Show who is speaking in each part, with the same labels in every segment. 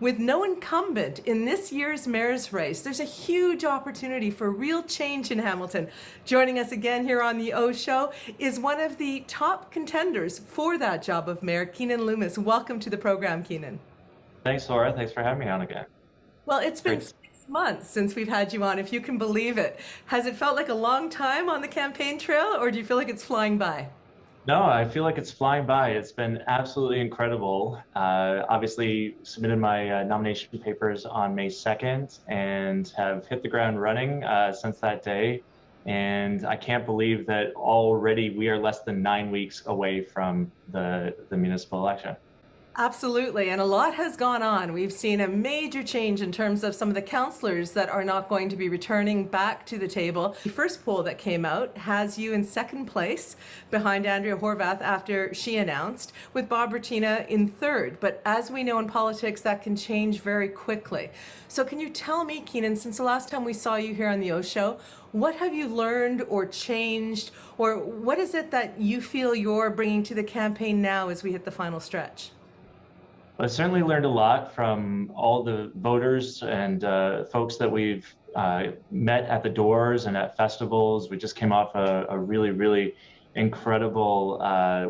Speaker 1: With no incumbent in this year's mayor's race, there's a huge opportunity for real change in Hamilton. Joining us again here on the OShow is one of the top contenders for that job of mayor, Keanin Loomis. Welcome to the program, Keanin.
Speaker 2: Thanks, Laura. Thanks for having me on again.
Speaker 1: Well, it's been
Speaker 2: Great.
Speaker 1: 6 months since we've had you on, if you can believe it. Has it felt like a long time on the campaign trail, or do you feel like it's flying by?
Speaker 2: No, I feel like it's flying by. It's been absolutely incredible. Obviously, submitted my nomination papers on May 2nd and have hit the ground running since that day. And I can't believe that already we are less than 9 weeks away from the municipal election.
Speaker 1: Absolutely, and a lot has gone on. We've seen a major change in terms of some of the councillors that are not going to be returning back to the table. The first poll that came out has you in second place behind Andrea Horvath after she announced, with Bob Bertina in third. But as we know in politics, that can change very quickly. So can you tell me, Keanin, since the last time we saw you here on the OShow, what have you learned or changed, or what is it that you feel you're bringing to the campaign now as we hit the final stretch?
Speaker 2: I certainly learned a lot from all the voters and folks that we've met at the doors and at festivals. We just came off a really, really incredible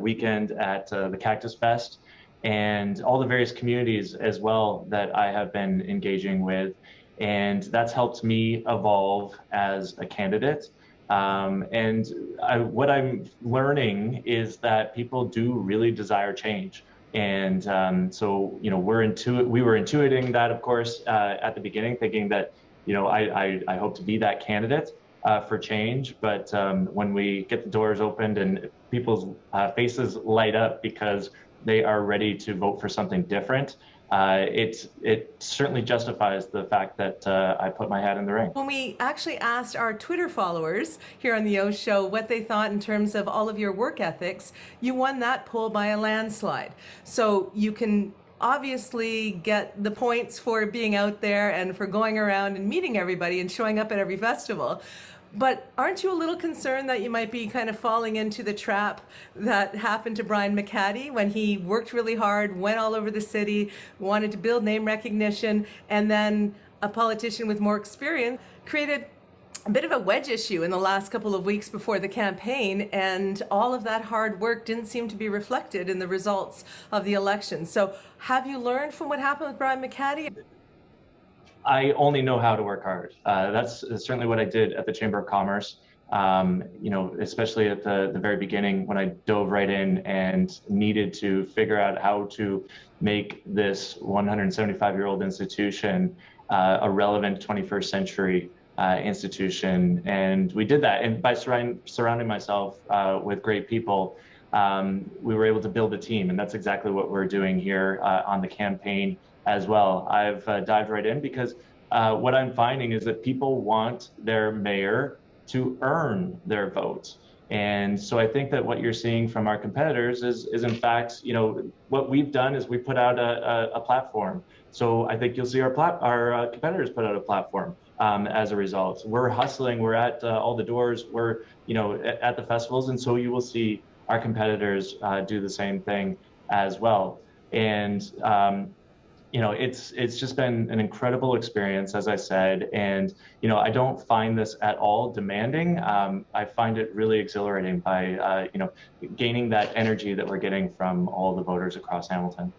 Speaker 2: weekend at the Cactus Fest, and all the various communities as well that I have been engaging with. And that's helped me evolve as a candidate. What I'm learning is that people do really desire change. And so, we were intuiting that, of course, at the beginning, thinking that, I hope to be that candidate for change. But when we get the doors opened and people's faces light up because they are ready to vote for something different, it certainly justifies the fact that I put my hat in the ring.
Speaker 1: When we actually asked our Twitter followers here on the OShow what they thought in terms of all of your work ethics, you won that poll by a landslide. So you can obviously get the points for being out there and for going around and meeting everybody and showing up at every festival. But aren't you a little concerned that you might be kind of falling into the trap that happened to Brian McCaddy when he worked really hard, went all over the city, wanted to build name recognition, and then a politician with more experience created a bit of a wedge issue in the last couple of weeks before the campaign, and all of that hard work didn't seem to be reflected in the results of the election. So have you learned from what happened with Brian McCaddy?
Speaker 2: I only know how to work hard. That's certainly what I did at the Chamber of Commerce. Especially at the very beginning when I dove right in and needed to figure out how to make this 175-year-old institution a relevant 21st century institution. And we did that. And by surrounding myself with great people, we were able to build a team. And that's exactly what we're doing here on the campaign as well. I've dived right in because what I'm finding is that people want their mayor to earn their vote. And so I think that what you're seeing from our competitors is in fact, what we've done is we put out a platform. So I think you'll see our competitors put out a platform as a result. We're hustling, we're at all the doors, we're at the festivals, and so you will see our competitors do the same thing as well. And it's just been an incredible experience, as I said, and I don't find this at all demanding. I find it really exhilarating by gaining that energy that we're getting from all the voters across Hamilton.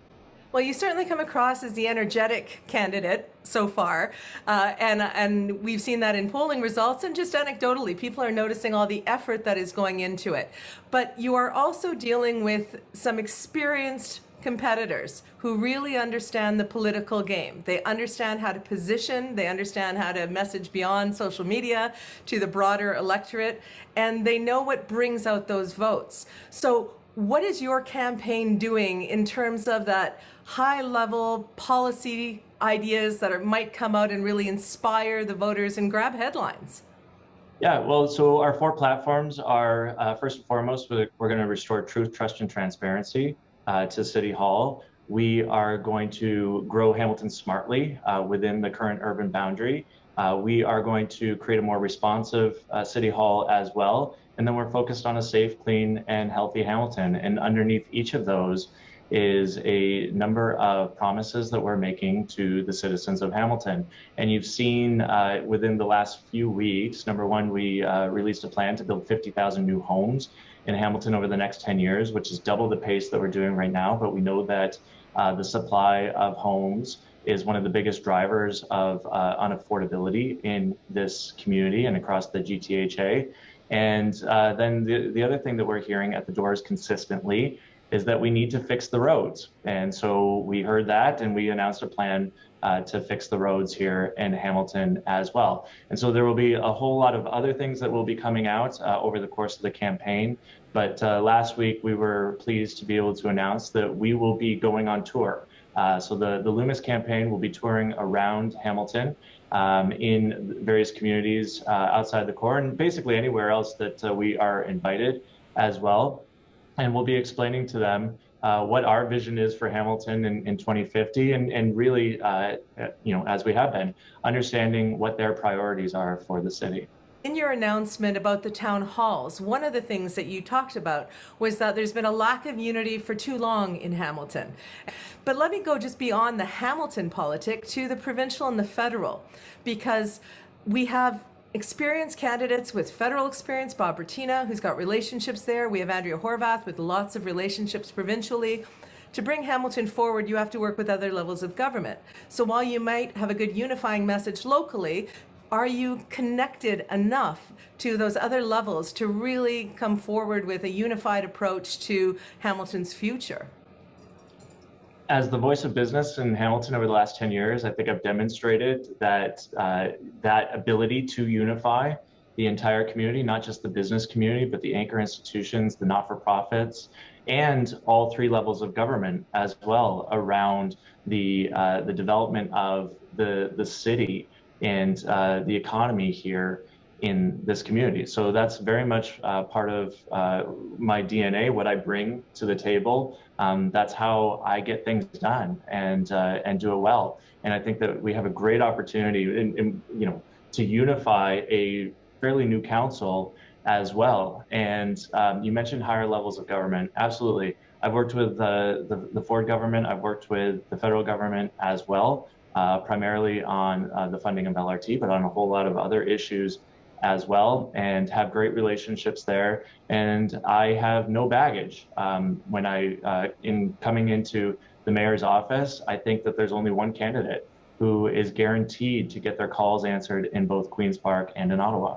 Speaker 1: Well, you certainly come across as the energetic candidate so far, and we've seen that in polling results, and just anecdotally, people are noticing all the effort that is going into it. But you are also dealing with some experienced competitors who really understand the political game. They understand how to position, they understand how to message beyond social media to the broader electorate, and they know what brings out those votes. So what is your campaign doing in terms of that high-level policy ideas that might come out and really inspire the voters and grab headlines?
Speaker 2: Yeah, well, so our 4 platforms are, first and foremost, we're going to restore truth, trust, and transparency to City Hall. We are going to grow Hamilton smartly within the current urban boundary. We are going to create a more responsive City Hall as well. And then we're focused on a safe, clean, and healthy Hamilton. And underneath each of those is a number of promises that we're making to the citizens of Hamilton. And you've seen within the last few weeks, number one, we released a plan to build 50,000 new homes in Hamilton over the next 10 years, which is double the pace that we're doing right now. But we know that the supply of homes is one of the biggest drivers of unaffordability in this community and across the GTHA. And then the other thing that we're hearing at the doors consistently is that we need to fix the roads. And so we heard that and we announced a plan to fix the roads here in Hamilton as well. And so there will be a whole lot of other things that will be coming out over the course of the campaign. But last week we were pleased to be able to announce that we will be going on tour. So the Loomis campaign will be touring around Hamilton in various communities outside the core and basically anywhere else that we are invited as well. And we'll be explaining to them what our vision is for Hamilton in 2050 and really, as we have been, understanding what their priorities are for the city.
Speaker 1: In your announcement about the town halls, one of the things that you talked about was that there's been a lack of unity for too long in Hamilton. But let me go just beyond the Hamilton politic to the provincial and the federal, because we have experienced candidates with federal experience, Bob Bertina, who's got relationships there. We have Andrea Horvath with lots of relationships provincially. To bring Hamilton forward, you have to work with other levels of government. So while you might have a good unifying message locally, are you connected enough to those other levels to really come forward with a unified approach to Hamilton's future?
Speaker 2: As the voice of business in Hamilton over the last 10 years, I think I've demonstrated that that ability to unify the entire community, not just the business community, but the anchor institutions, the not-for-profits, and all three levels of government as well around the development of the city and the economy here in this community. So that's very much part of my DNA, what I bring to the table. That's how I get things done and do it well. And I think that we have a great opportunity to unify a fairly new council as well. And you mentioned higher levels of government. Absolutely. I've worked with the Ford government. I've worked with the federal government as well, primarily on the funding of LRT, but on a whole lot of other issues as well, and have great relationships there. And I have no baggage. When in coming into the mayor's office, I think that there's only one candidate who is guaranteed to get their calls answered in both Queen's Park and in Ottawa.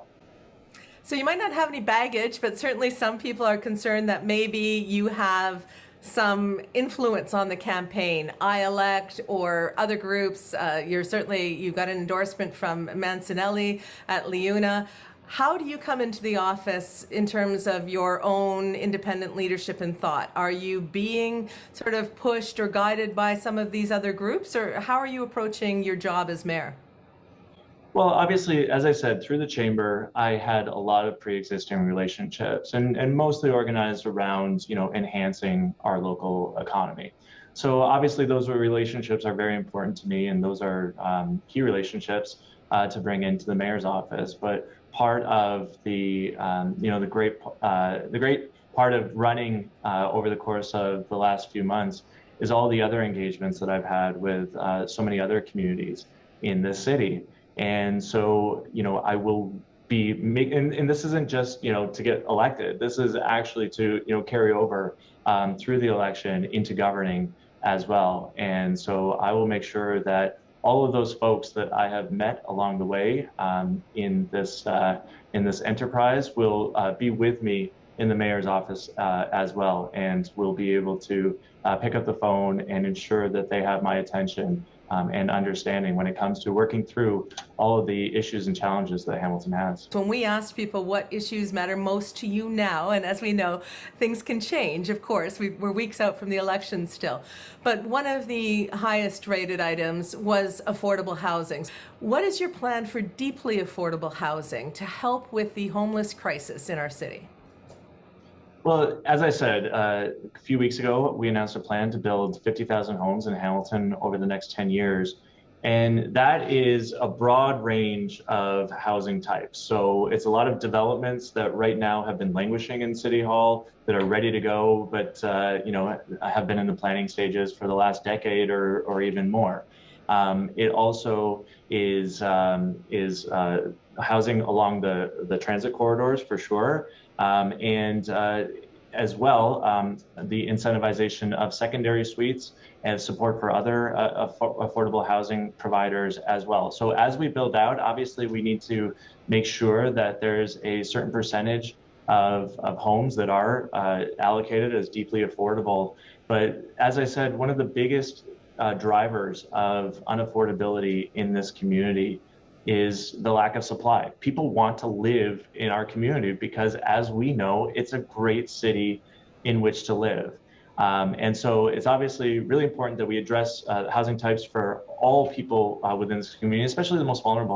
Speaker 1: So you might not have any baggage, but certainly some people are concerned that maybe you have some influence on the campaign, I Elect or other groups. You've got an endorsement from Mancinelli at Liuna. How do you come into the office in terms of your own independent leadership and thought? Are you being sort of pushed or guided by some of these other groups, or how are you approaching your job as mayor?
Speaker 2: Well, obviously, as I said, through the chamber, I had a lot of pre-existing relationships and mostly organized around, enhancing our local economy. So obviously those relationships are very important to me, and those are key relationships to bring into the mayor's office. But part of the great part of running over the course of the last few months is all the other engagements that I've had with so many other communities in this city. And so, I will be making, and this isn't just, to get elected. This is actually to, carry over through the election into governing as well. And so I will make sure that all of those folks that I have met along the way in this enterprise will be with me in the mayor's office as well, and will be able to pick up the phone and ensure that they have my attention and understanding when it comes to working through all of the issues and challenges that Hamilton has.
Speaker 1: When we asked people what issues matter most to you now, and as we know, things can change, of course, we're weeks out from the election still, but one of the highest rated items was affordable housing. What is your plan for deeply affordable housing to help with the homeless crisis in our city?
Speaker 2: Well, as I said, a few weeks ago, we announced a plan to build 50,000 homes in Hamilton over the next 10 years. And that is a broad range of housing types. So it's a lot of developments that right now have been languishing in City Hall that are ready to go, but have been in the planning stages for the last decade or even more. It also is housing along the transit corridors for sure, and as well the incentivization of secondary suites and support for other affordable housing providers as well. So as we build out, obviously we need to make sure that there's a certain percentage of homes that are allocated as deeply affordable. But as I said, one of the biggest drivers of unaffordability in this community is the lack of supply. People want to live in our community because, as we know, it's a great city in which to live. And so it's obviously really important that we address housing types for all people within this community, especially the most vulnerable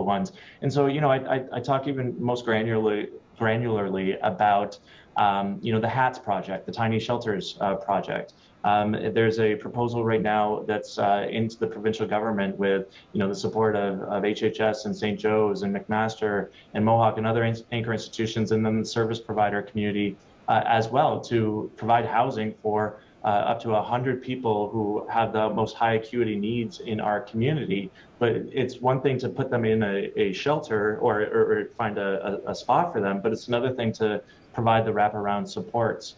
Speaker 2: ones. And so, I talk even most granularly about, the HATS project, the Tiny Shelters project. There's a proposal right now that's into the provincial government with, the support of HHS and St. Joe's and McMaster and Mohawk and other anchor institutions, and then the service provider community as well, to provide housing for up to 100 people who have the most high acuity needs in our community. But it's one thing to put them in a shelter or find a spot for them, but it's another thing to provide the wraparound supports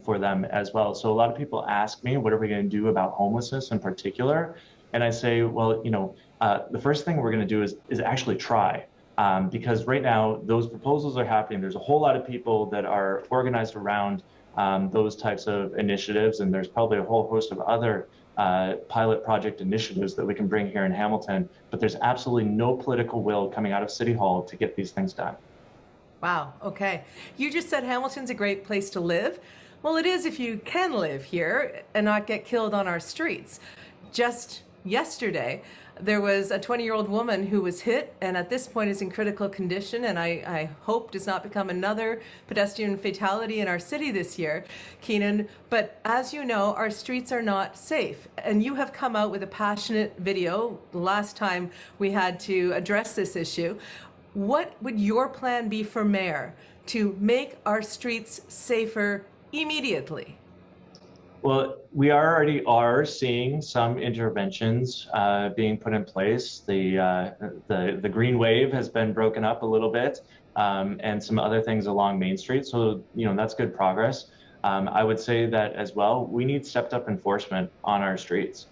Speaker 2: for them as well. So a lot of people ask me, what are we going to do about homelessness in particular? And I say, well, the first thing we're going to do is actually try. Because right now those proposals are happening. There's a whole lot of people that are organized around those types of initiatives, and there's probably a whole host of other pilot project initiatives that we can bring here in Hamilton, but there's absolutely no political will coming out of City Hall to get these things done.
Speaker 1: Wow, okay. You just said Hamilton's a great place to live. Well, it is if you can live here and not get killed on our streets. Just yesterday, there was a 20-year-old woman who was hit and at this point is in critical condition, and I hope does not become another pedestrian fatality in our city this year, Keanin. But as you know, our streets are not safe, and you have come out with a passionate video the last time we had to address this issue. What would your plan be for mayor to make our streets safer immediately?
Speaker 2: Well, we already are seeing some interventions being put in place. The green wave has been broken up a little bit, and some other things along Main Street. So, that's good progress. I would say that as well, we need stepped up enforcement on our streets.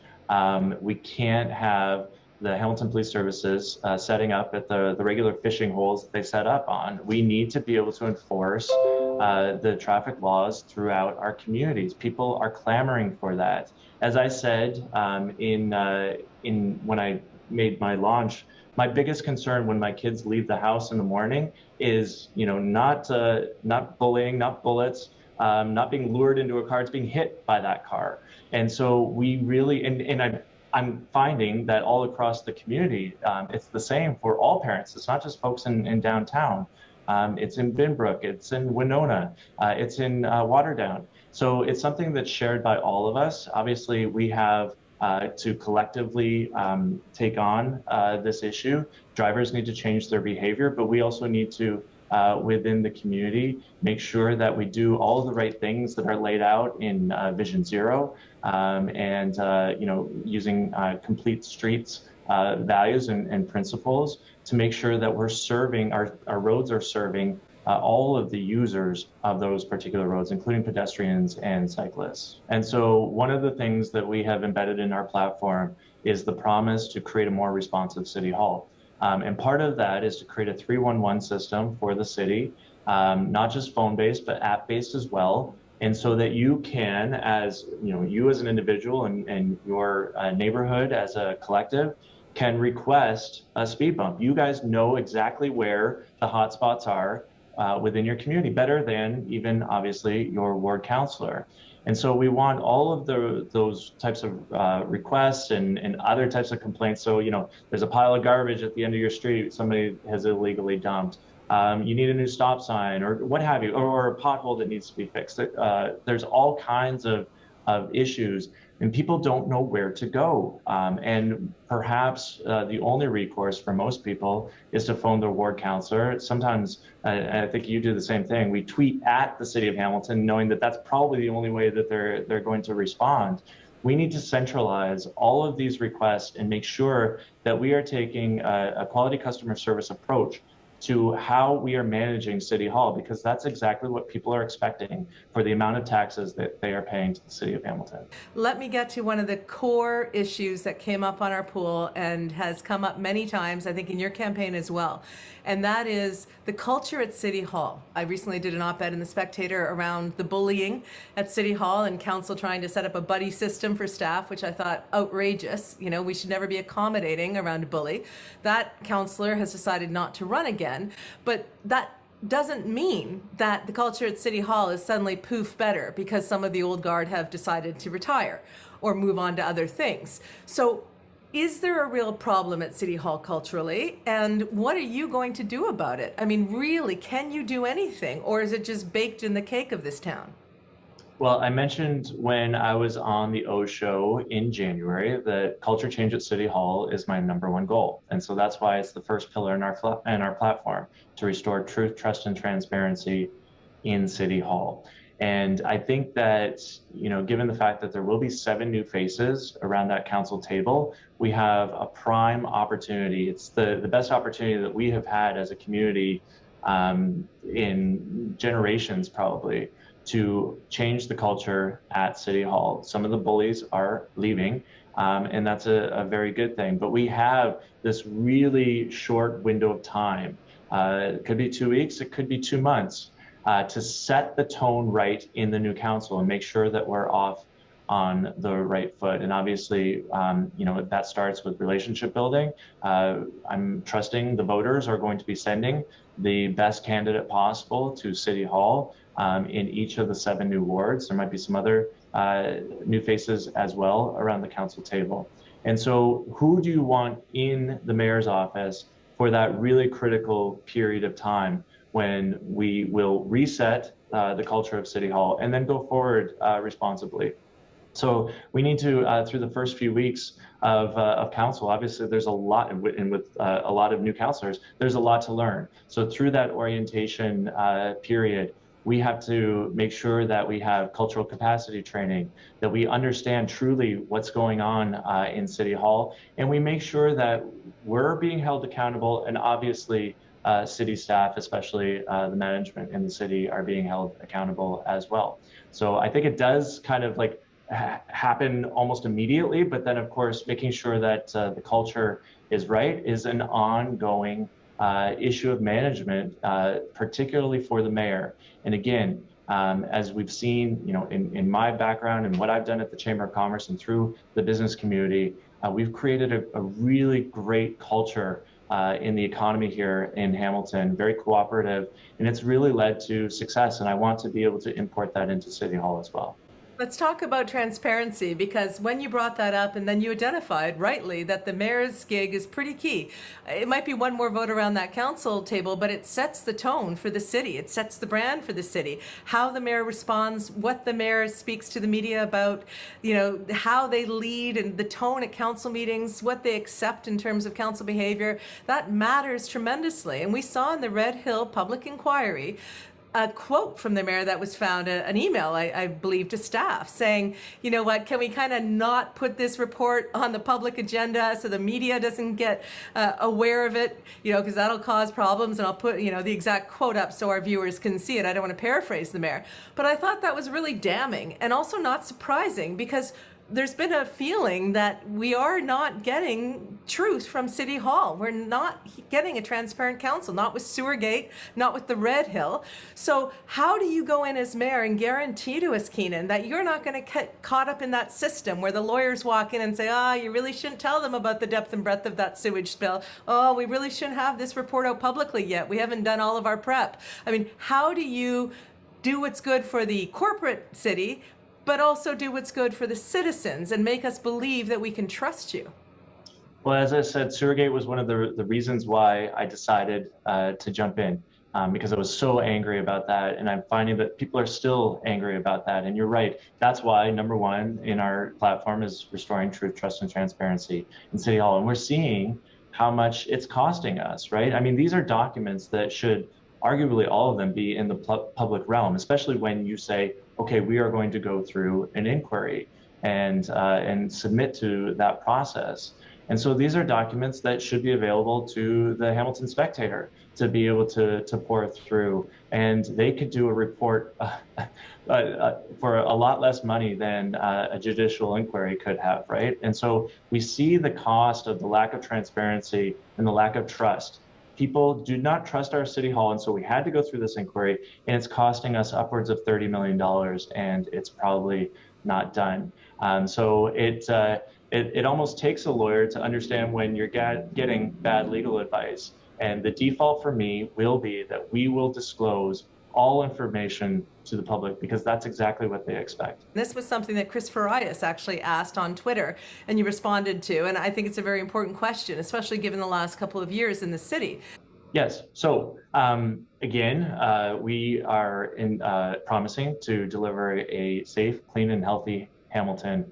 Speaker 2: We can't have the Hamilton Police Services setting up at the regular fishing holes that they set up on. We need to be able to enforce the traffic laws throughout our communities. People are clamoring for that. As I said in when I made my launch, my biggest concern when my kids leave the house in the morning is, not bullying, not bullets, not being lured into a car, it's being hit by that car. And so we really, I'm finding that all across the community, it's the same for all parents. It's not just folks in downtown. It's in Binbrook, it's in Winona, it's in Waterdown. So it's something that's shared by all of us. Obviously, we have to collectively take on this issue. Drivers need to change their behavior, but we also need to, within the community, make sure that we do all of the right things that are laid out in Vision Zero, and using complete streets values and principles to make sure that we're serving, our roads are serving all of the users of those particular roads, including pedestrians and cyclists. And so one of the things that we have embedded in our platform is the promise to create a more responsive City Hall. And part of that is to create a 311 system for the city, not just phone-based, but app-based as well. And so that you can, as you as an individual and your neighborhood as a collective, can request a speed bump. You guys know exactly where the hot spots are within your community, better than even obviously your ward councilor. And so we want all of those types of requests and other types of complaints. So, there's a pile of garbage at the end of your street somebody has illegally dumped. You need a new stop sign or what have you, or a pothole that needs to be fixed. There's all kinds of issues and people don't know where to go. And perhaps the only recourse for most people is to phone their ward counselor. Sometimes, I think you do the same thing. We tweet at the city of Hamilton, knowing that that's probably the only way that they're going to respond. We need to centralize all of these requests and make sure that we are taking a quality customer service approach to how we are managing City Hall, because that's exactly what people are expecting for the amount of taxes that they are paying to the city of Hamilton.
Speaker 1: Let me get to one of the core issues that came up on our pool and has come up many times, I think in your campaign as well, and that is the culture at City Hall. I recently did an op-ed in The Spectator around the bullying at City Hall and council trying to set up a buddy system for staff, which I thought outrageous. You know, we should never be accommodating around a bully. That councillor has decided not to run again, but that doesn't mean that the culture at City Hall is suddenly poof better because some of the old guard have decided to retire or move on to other things. So is there a real problem at City Hall culturally, and what are you going to do about it? I mean, really, can you do anything, or is it just baked in the cake of this town?
Speaker 2: Well, I mentioned when I was on the OShow in January that culture change at City Hall is my #1 goal. And so that's why it's the first pillar in our platform, to restore truth, trust, and transparency in City Hall. And I think that, you know, given the fact that there will be 7 new faces around that council table, we have a prime opportunity. It's the best opportunity that we have had as a community in generations, probably, to change the culture at City Hall. Some of the bullies are leaving, and that's a very good thing. But we have this really short window of time. It could be 2 weeks, it could be 2 months, to set the tone right in the new council and make sure that we're off on the right foot. And obviously, you know, that starts with relationship building. I'm trusting the voters are going to be sending the best candidate possible to City Hall in each of the 7 new wards. There might be some other new faces as well around the council table. And so who do you want in the mayor's office for that really critical period of time when we will reset the culture of City Hall and then go forward responsibly? So we need to, through the first few weeks of council, obviously there's a lot, and with a lot of new councilors, there's a lot to learn. So through that orientation period, we have to make sure that we have cultural capacity training, that we understand truly what's going on in City Hall, and we make sure that we're being held accountable, and obviously city staff, especially the management in the city, are being held accountable as well. So I think it does kind of like happen almost immediately, but then of course making sure that the culture is right is an ongoing issue of management, particularly for the mayor. And again, as we've seen, you know, in my background and what I've done at the Chamber of Commerce and through the business community, we've created a really great culture in the economy here in Hamilton, very cooperative, and it's really led to success. And I want to be able to import that into City Hall as well.
Speaker 1: Let's talk about transparency, because when you brought that up and then you identified rightly that the mayor's gig is pretty key. It might be one more vote around that council table, but it sets the tone for the city. It sets the brand for the city. How the mayor responds, what the mayor speaks to the media about, you know, how they lead and the tone at council meetings, what they accept in terms of council behavior, that matters tremendously. And we saw in the Red Hill public inquiry a quote from the mayor that was found, an email, I believe, to staff saying, you know what, can we kind of not put this report on the public agenda so the media doesn't get aware of it, you know, because that'll cause problems. And I'll put, you know, the exact quote up so our viewers can see it. I don't want to paraphrase the mayor, but I thought that was really damning and also not surprising, because there's been a feeling that we are not getting truth from City Hall. We're not getting a transparent council, not with Sewergate, not with the Red Hill. So how do you go in as mayor and guarantee to us, Keanin, that you're not going to get caught up in that system where the lawyers walk in and say, you really shouldn't tell them about the depth and breadth of that sewage spill. Oh, we really shouldn't have this report out publicly yet. We haven't done all of our prep. I mean, how do you do what's good for the corporate city, but also do what's good for the citizens and make us believe that we can trust you?
Speaker 2: Well, as I said, Sewergate was one of the reasons why I decided to jump in. because I was so angry about that. And I'm finding that people are still angry about that. And you're right. That's why number one in our platform is restoring truth, trust, and transparency in City Hall. And we're seeing how much it's costing us, right? I mean, these are documents that should arguably all of them be in the public realm, especially when you say, okay, we are going to go through an inquiry and submit to that process. And so these are documents that should be available to the Hamilton Spectator to be able to pour through, and they could do a report for a lot less money than a judicial inquiry could have, right? And so we see the cost of the lack of transparency and the lack of trust. People do not trust our city hall, and so we had to go through this inquiry, and it's costing us upwards of $30 million, and it's probably not done. So it almost takes a lawyer to understand when you're getting bad legal advice. And the default for me will be that we will disclose all information to the public because that's exactly what they expect.
Speaker 1: This was something that Chris Farias actually asked on Twitter, and you responded to. And I think it's a very important question, especially given the last couple of years in the city.
Speaker 2: Yes. So again, we are promising to deliver a safe, clean, and healthy Hamilton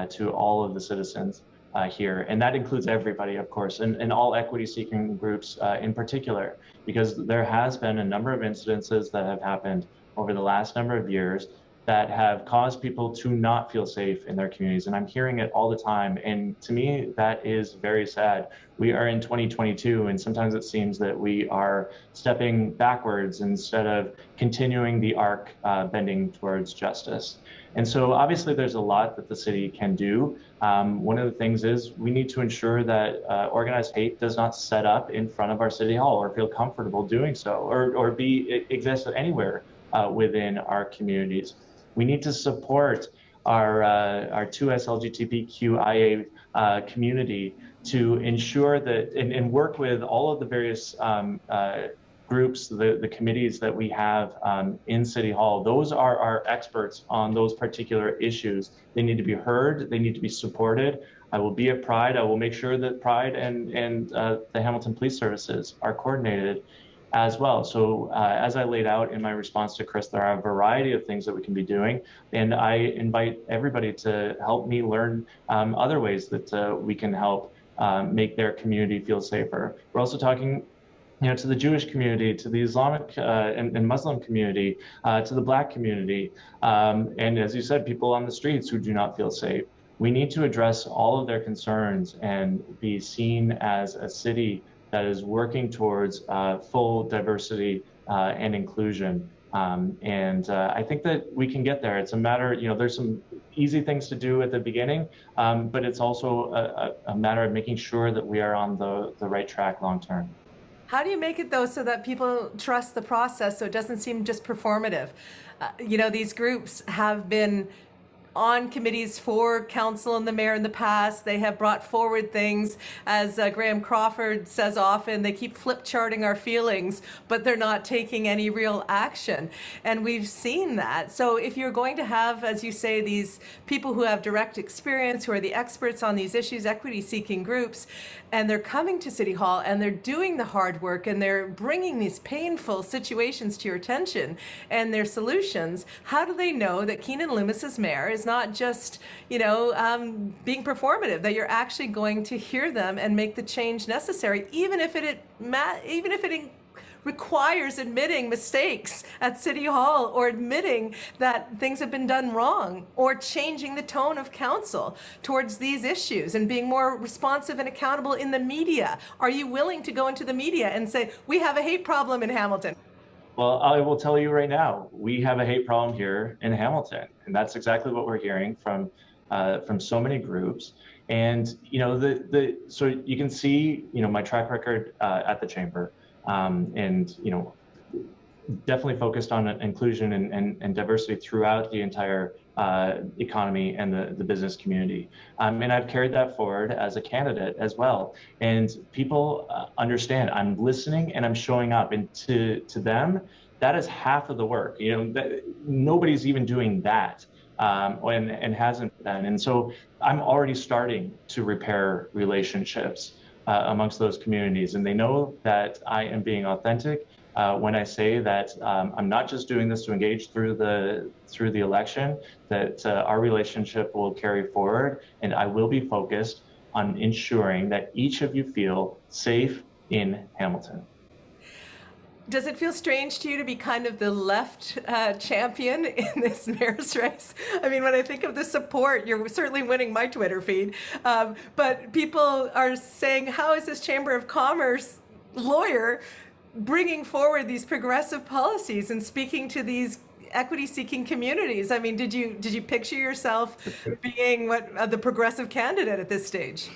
Speaker 2: to all of the citizens here. And that includes everybody, of course, and all equity-seeking groups in particular, because there has been a number of incidences that have happened over the last number of years that have caused people to not feel safe in their communities. And I'm hearing it all the time. And to me, that is very sad. We are in 2022, and sometimes it seems that we are stepping backwards instead of continuing the arc bending towards justice. And so obviously there's a lot that the city can do. One of the things is we need to ensure that organized hate does not set up in front of our city hall or feel comfortable doing so, or exist anywhere within our communities. We need to support our 2S LGBTQIA community to ensure that and work with all of the various groups, the committees that we have in City Hall. Those are our experts on those particular issues. They need to be heard. They need to be supported. I will be at Pride. I will make sure that Pride and the Hamilton Police Services are coordinated as well. So as I laid out in my response to Chris, there are a variety of things that we can be doing. And I invite everybody to help me learn other ways that we can help make their community feel safer. We're also talking to the Jewish community, to the Islamic and Muslim community, to the Black community, and as you said, people on the streets who do not feel safe. We need to address all of their concerns and be seen as a city that is working towards full diversity and inclusion. I think that we can get there. It's a matter, there's some easy things to do at the beginning, but it's also a matter of making sure that we are on the right track long term.
Speaker 1: How do you make it, though, so that people trust the process so it doesn't seem just performative? These groups have been on committees for council and the mayor in the past. They have brought forward things, as Graham Crawford says often, they keep flip charting our feelings, but they're not taking any real action. And we've seen that. So if you're going to have, as you say, these people who have direct experience, who are the experts on these issues, equity-seeking groups, and they're coming to City Hall and they're doing the hard work and they're bringing these painful situations to your attention and their solutions, how do they know that Keanin Loomis as mayor is not just, being performative, that you're actually going to hear them and make the change necessary, even if it requires admitting mistakes at City Hall or admitting that things have been done wrong or changing the tone of council towards these issues and being more responsive and accountable in the media? Are you willing to go into the media and say, we have a hate problem in Hamilton?
Speaker 2: Well, I will tell you right now, we have a hate problem here in Hamilton, and that's exactly what we're hearing from so many groups. And so you can see my track record at the chamber, and definitely focused on inclusion and diversity throughout the entire economy and the business community. And I've carried that forward as a candidate as well. And people understand I'm listening and I'm showing up, and to them, that is half of the work. Nobody's even doing that and hasn't been. And so I'm already starting to repair relationships amongst those communities, and they know that I am being authentic when I say that I'm not just doing this to engage through the election, that our relationship will carry forward, and I will be focused on ensuring that each of you feel safe in Hamilton.
Speaker 1: Does it feel strange to you to be kind of the left champion in this mayor's race? I mean, when I think of the support, you're certainly winning my Twitter feed. But people are saying, how is this Chamber of Commerce lawyer bringing forward these progressive policies and speaking to these equity-seeking communities? I mean, did you picture yourself being the progressive candidate at this stage?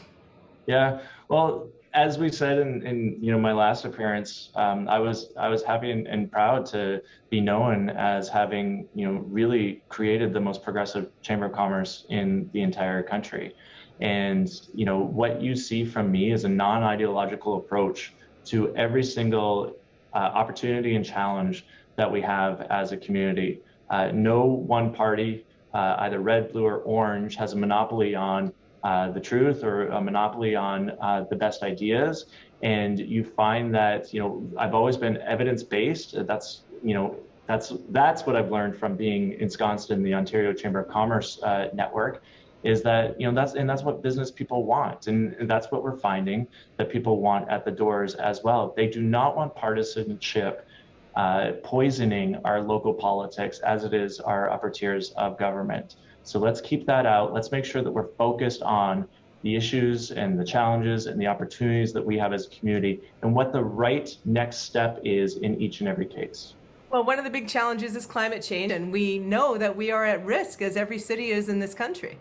Speaker 2: Yeah, well, as we said in my last appearance, I was happy and proud to be known as having really created the most progressive Chamber of Commerce in the entire country. And what you see from me is a non-ideological approach to every single opportunity and challenge that we have as a community. No one party, either red, blue, or orange, has a monopoly on the truth or a monopoly on the best ideas. And you find that, I've always been evidence-based. That's what I've learned from being ensconced in the Ontario Chamber of Commerce network, is that, that's what business people want. And that's what we're finding that people want at the doors as well. They do not want partisanship poisoning our local politics as it is our upper tiers of government. So let's keep that out. Let's make sure that we're focused on the issues and the challenges and the opportunities that we have as a community and what the right next step is in each and every case.
Speaker 1: Well, one of the big challenges is climate change, and we know that we are at risk, as every city is in this country.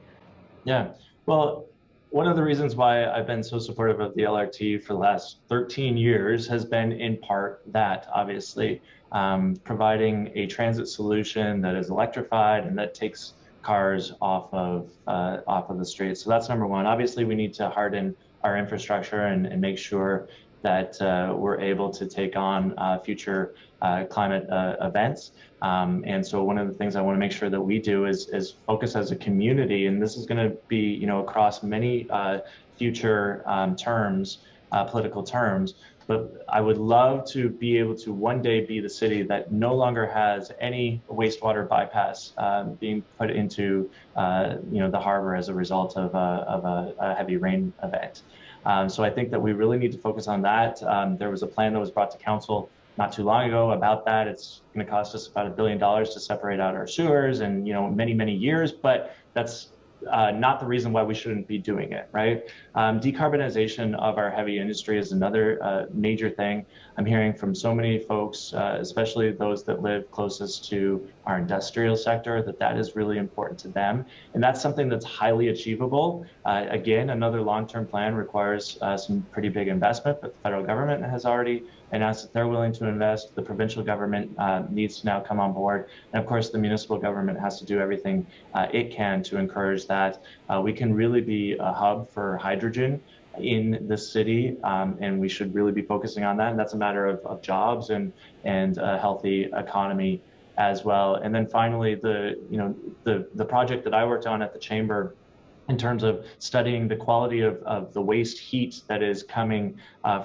Speaker 2: Yeah, well, one of the reasons why I've been so supportive of the LRT for the last 13 years has been in part that, obviously, providing a transit solution that is electrified and that takes cars off of the streets. So that's number one. Obviously, we need to harden our infrastructure and make sure that we're able to take on future climate events. And so one of the things I want to make sure that we do is focus as a community, and this is going to be across many future terms, political terms. But I would love to be able to one day be the city that no longer has any wastewater bypass being put into the harbor as a result of a heavy rain event. So I think that we really need to focus on that. There was a plan that was brought to council not too long ago about that. It's going to cost us about $1 billion to separate out our sewers, and many years. But that's not the reason why we shouldn't be doing it, right? Decarbonization of our heavy industry is another major thing. I'm hearing from so many folks, especially those that live closest to our industrial sector, that is really important to them. And that's something that's highly achievable. Again, another long-term plan requires some pretty big investment, but the federal government has already announced that they're willing to invest. The provincial government needs to now come on board. And of course, the municipal government has to do everything it can to encourage that. We can really be a hub for hydrogen in the city, and we should really be focusing on that. And that's a matter of jobs and a healthy economy as well. And then finally, the project that I worked on at the Chamber in terms of studying the quality of the waste heat that is coming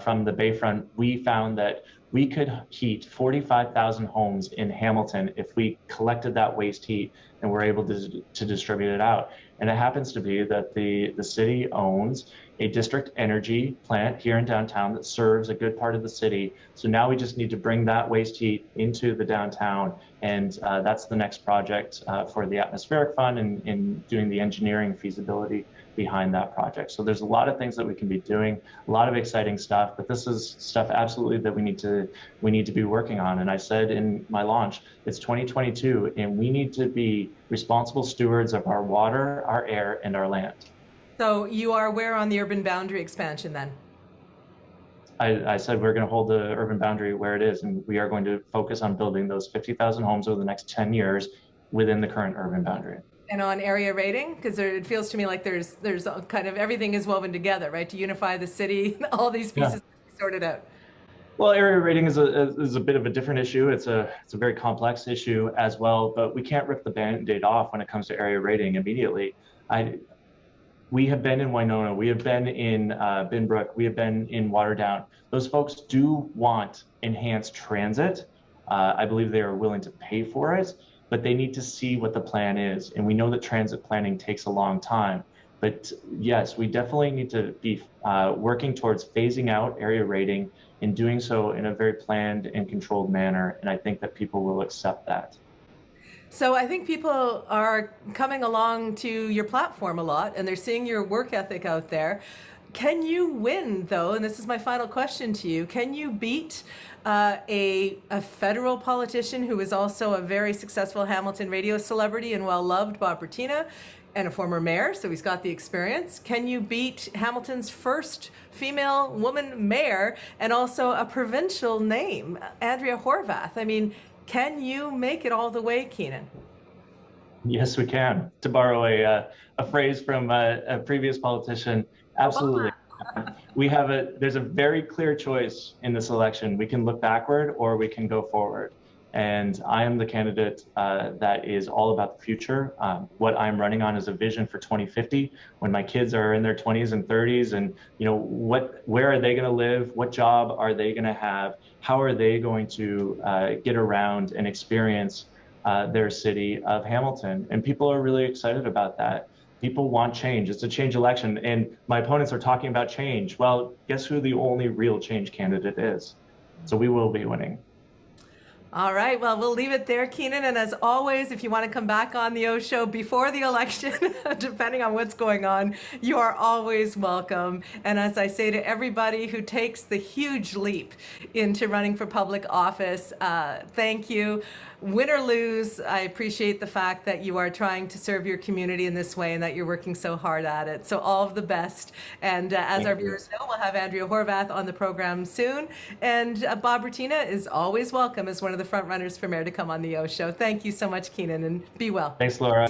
Speaker 2: from the Bayfront, we found that we could heat 45,000 homes in Hamilton if we collected that waste heat and were able to distribute it out. And it happens to be that the city owns a district energy plant here in downtown that serves a good part of the city. So now we just need to bring that waste heat into the downtown. And that's the next project for the Atmospheric Fund in doing the engineering feasibility behind that project. So there's a lot of things that we can be doing, a lot of exciting stuff, but this is stuff absolutely that we need to be working on. And I said in my launch, it's 2022, and we need to be responsible stewards of our water, our air, and our land.
Speaker 1: So you are where on the urban boundary expansion then?
Speaker 2: I said we're going to hold the urban boundary where it is, and we are going to focus on building those 50,000 homes over the next 10 years within the current urban boundary.
Speaker 1: And on area rating, because it feels to me like there's kind of everything is woven together, right? To unify the city, all these pieces sorted out.
Speaker 2: Well, area rating is a bit of a different issue. It's a very complex issue as well, but we can't rip the Band-Aid off when it comes to area rating immediately. We have been in Winona, we have been in Binbrook, we have been in Waterdown. Those folks do want enhanced transit. I believe they are willing to pay for it, but they need to see what the plan is. And we know that transit planning takes a long time. But yes, we definitely need to be working towards phasing out area rating and doing so in a very planned and controlled manner. And I think that people will accept that.
Speaker 1: So I think people are coming along to your platform a lot and they're seeing your work ethic out there. Can you win, though? And this is my final question to you. Can you beat a federal politician who is also a very successful Hamilton radio celebrity and well-loved, Bob Bertina, and a former mayor, so he's got the experience? Can you beat Hamilton's first female woman mayor and also a provincial name, Andrea Horvath? I mean, can you make it all the way, Keanin?
Speaker 2: Yes, we can. To borrow a phrase from a previous politician, absolutely. There's a very clear choice in this election. We can look backward or we can go forward. And I am the candidate that is all about the future. What I'm running on is a vision for 2050, when my kids are in their 20s and 30s, and where are they going to live? What job are they going to have? How are they going to get around and experience their city of Hamilton? And people are really excited about that. People want change. It's a change election, and my opponents are talking about change. Well, guess who the only real change candidate is? So we will be winning.
Speaker 1: All right, well, we'll leave it there, Keanin. And as always, if you want to come back on the OShow before the election, depending on what's going on, you are always welcome. And as I say to everybody who takes the huge leap into running for public office, thank you. Win or lose, I appreciate the fact that you are trying to serve your community in this way and that you're working so hard at it. So all of the best. And as our viewers know, we'll have Andrea Horvath on the program soon. And Bob Bertina is always welcome as one of the front runners for mayor to come on the OShow. Thank you so much, Keanin, and be well.
Speaker 2: Thanks, Laura.